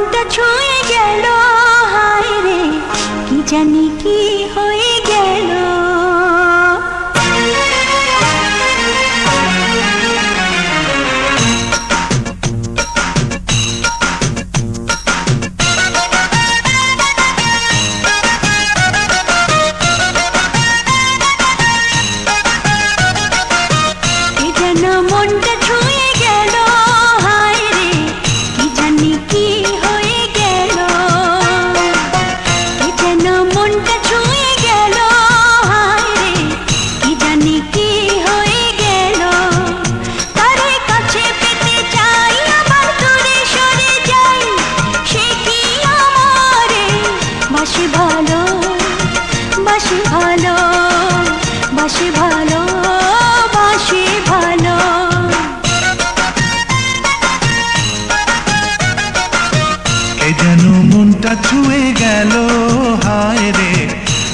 মনটা ছুঁয়ে গেল, হায় রে কি জানি কি হয়ে গেল। মনটা ছুঁয়ে গেল, হায় রে কি জানি কি হয়ে গেল। কি যেন মনটা ছুঁয়ে গেল, হায় রে কি জানি কি হয়ে গেল। তারে কাছে পেতে চাই আবার দূরে সরে যাই, সে কি আমারে বাসে ভালো, বাসে ভালো, বাসে ভালো, বাসে ভালো। যেন মনটা ছুঁয়ে গেল, হায় রে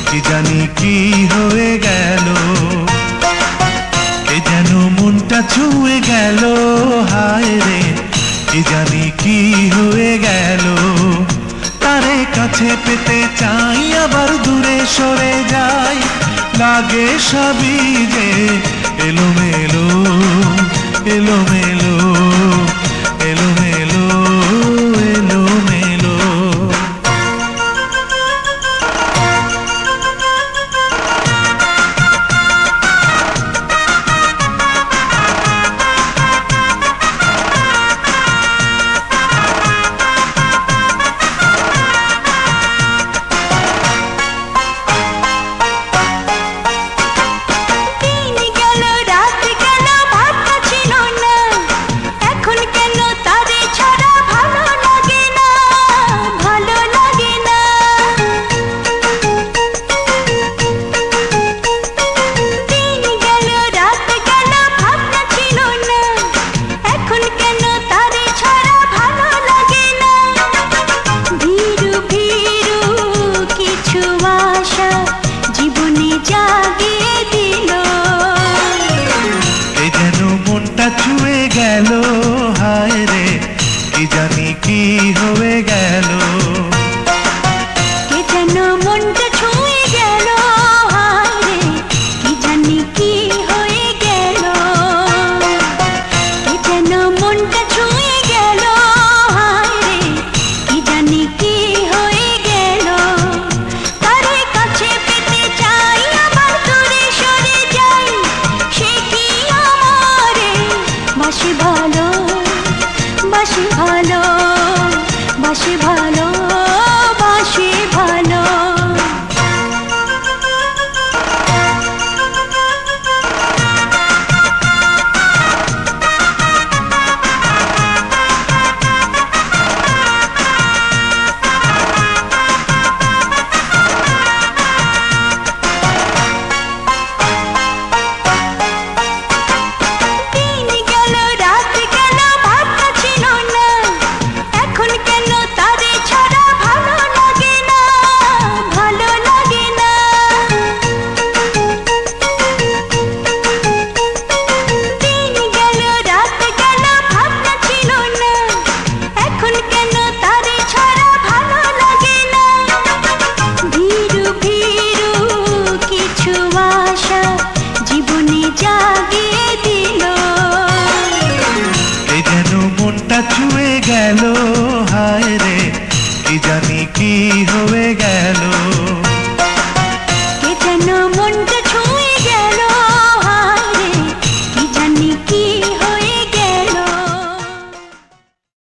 কি জানি কি হয়ে গেল। কে যেন মনটা ছুঁয়ে গেল, হায় রে কি জানি কি হয়ে গেল। তারে কাছে পেতে চাই আবার দূরে সরে যাই, লাগে সবই যে এলোমেলো, এলোমেলো,